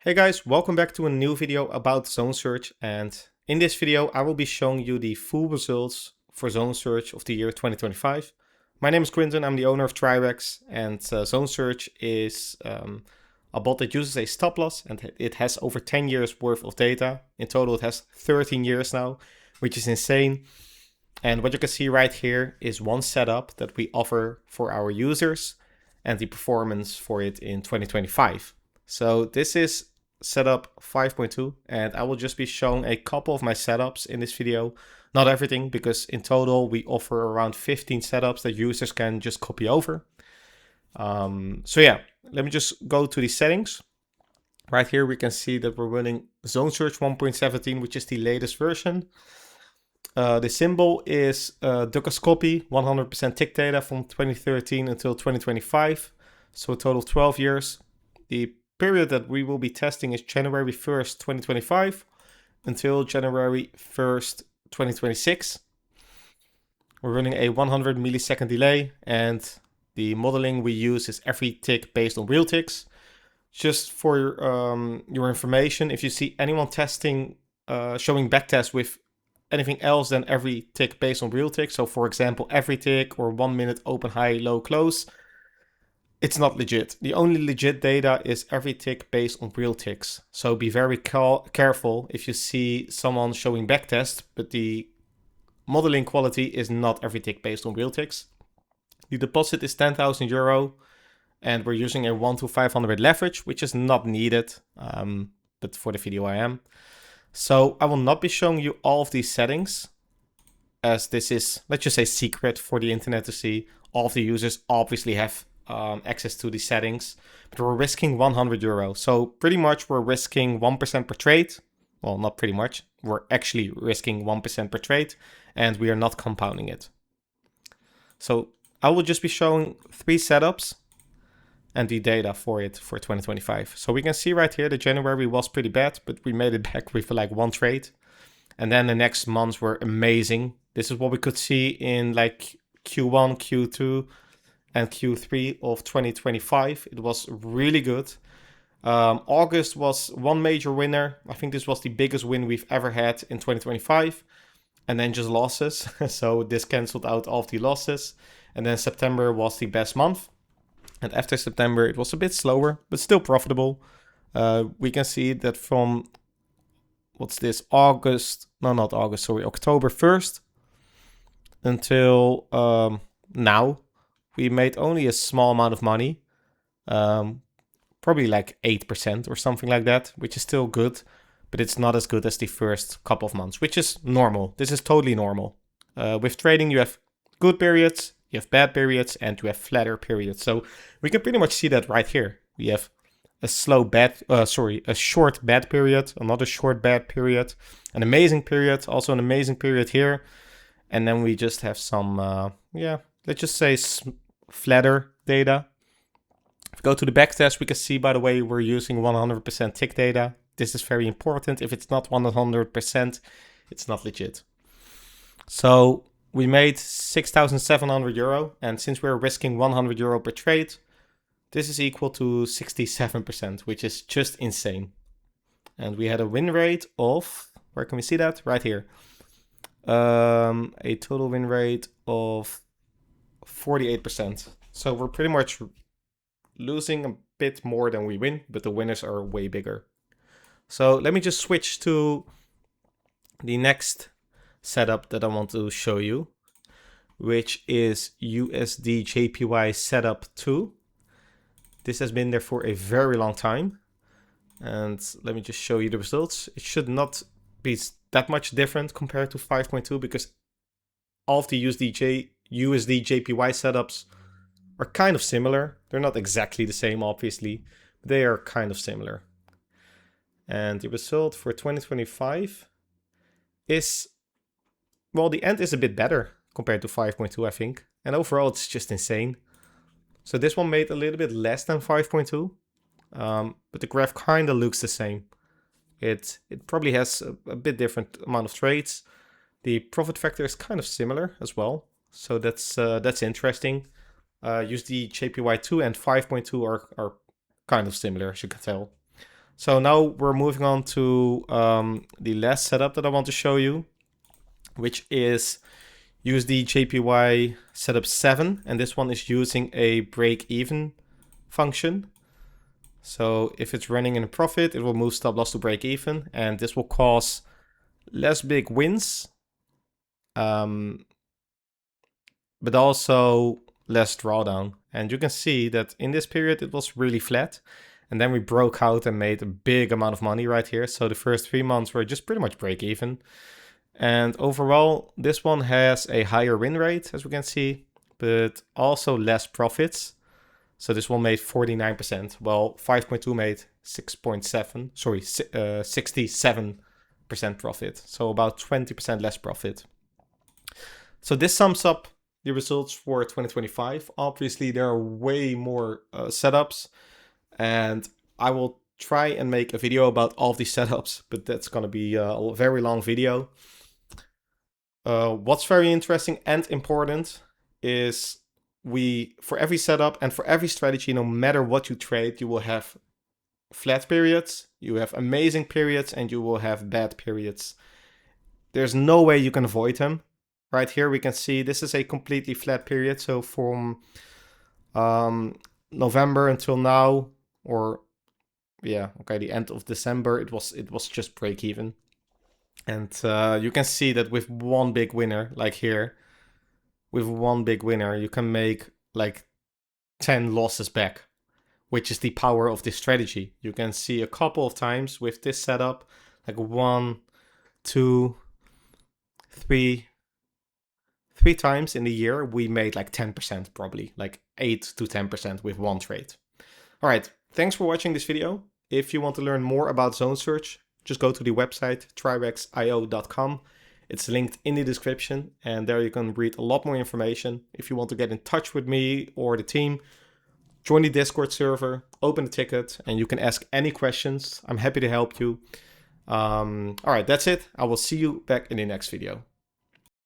Hey guys, welcome back to a new video about Zone Surge, and in this video I will be showing you the full results for Zone Surge of the year 2025. My name is Quinten, I'm the owner of Trirex, and Zone Surge is a bot that uses a stop loss, and it has over 10 years worth of data. In total it has 13 years now, which is insane. And what you can see right here is one setup that we offer for our users and the performance for it in 2025. So this is setup 5.2, and I will just be showing a couple of my setups in this video. Not everything, because in total we offer around 15 setups that users can just copy over. So yeah, let me just go to the settings. Right here we can see that we're running Zone Surge 1.17, which is the latest version. The symbol is Ducascopy, 100% tick data from 2013 until 2025. So a total of 12 years. The period that we will be testing is January 1st, 2025 until January 1st, 2026. We're running a 100 millisecond delay, and the modeling we use is every tick based on real ticks. Just for your information, if you see anyone testing, showing backtest with anything else than every tick based on real ticks, so for example every tick or 1 minute open, high, low, close, it's not legit. The only legit data is every tick based on real ticks. So be very careful if you see someone showing backtest, but the modeling quality is not every tick based on real ticks. The deposit is €10,000, and we're using a 1 to 500 leverage, which is not needed, but for the video I am. So I will not be showing you all of these settings, as this is, let's just say, secret for the internet to see. All of the users obviously have access to the settings, but we're risking €100. So pretty much we're risking 1% per trade. Well, not pretty much. We're actually risking 1% per trade, and we are not compounding it. So I will just be showing 3 setups and the data for it for 2025. So we can see right here that January was pretty bad, but we made it back with like 1 trade. And then the next months were amazing. This is what we could see in like Q1, Q2, and Q3 of 2025. It was really good. August was one major winner. I think this was the biggest win we've ever had in 2025. And then just losses. So this canceled out all of the losses. And then September was the best month. And after September, it was a bit slower, but still profitable. We can see that from, what's this, October 1st until now, we made only a small amount of money, probably like 8% or something like that, which is still good, but it's not as good as the first couple of months, which is normal. This is totally normal. With trading, you have good periods, you have bad periods, and you have flatter periods. So we can pretty much see that right here. We have a short bad period, another short bad period, an amazing period, also an amazing period here. And then we just have some, let's just say flatter data. If we go to the backtest, we can see, by the way, we're using 100% tick data. This is very important. If it's not 100%, it's not legit. So we made €6,700, and since we're risking €100 per trade, this is equal to 67%, which is just insane. And we had a win rate of, where can we see that? Right here. A total win rate of 48%. So we're pretty much losing a bit more than we win, but the winners are way bigger. So let me just switch to the next setup that I want to show you, which is USD JPY setup 2. This has been there for a very long time, and let me just show you the results. It should not be that much different compared to 5.2, because all of the USD JPY setups are kind of similar. They're not exactly the same, obviously, but they are kind of similar. And the result for 2025 is, well, the end is a bit better compared to 5.2, I think. And overall, it's just insane. So this one made a little bit less than 5.2, but the graph kind of looks the same. It probably has a bit different amount of trades. The profit factor is kind of similar as well. So that's interesting. USD JPY 2 and 5.2 are kind of similar, as you can tell. So now we're moving on to the last setup that I want to show you, which is USD JPY setup 7. And this one is using a break-even function. So if it's running in a profit, it will move stop loss to break even, and this will cause less big wins, but also less drawdown. And you can see that in this period, it was really flat. And then we broke out and made a big amount of money right here. So the first 3 months were just pretty much break even. And overall, this one has a higher win rate, as we can see, but also less profits. So this one made 49%, while 5.2 made 6.7, sorry, 67% profit. So about 20% less profit. So this sums up the results for 2025. Obviously, there are way more setups, and I will try and make a video about all of these setups, but that's going to be a very long video. What's very interesting and important is for every setup and for every strategy, no matter what you trade, you will have flat periods, you have amazing periods, and you will have bad periods. There's no way you can avoid them. Right here we can see this is a completely flat period. So from November until now, or yeah, okay, the end of December, it was just break even. And you can see that with one big winner, like here, with one big winner, you can make like 10 losses back, which is the power of this strategy. You can see a couple of times with this setup, like 1, 2, 3 times in the year, we made like 10%, probably like 8 to 10% with one trade. All right, thanks for watching this video. If you want to learn more about Zone Surge, just go to the website trirexio.com. It's linked in the description, and there you can read a lot more information. If you want to get in touch with me or the team, join the Discord server, open a ticket, and you can ask any questions. I'm happy to help you. All right, that's it. I will see you back in the next video.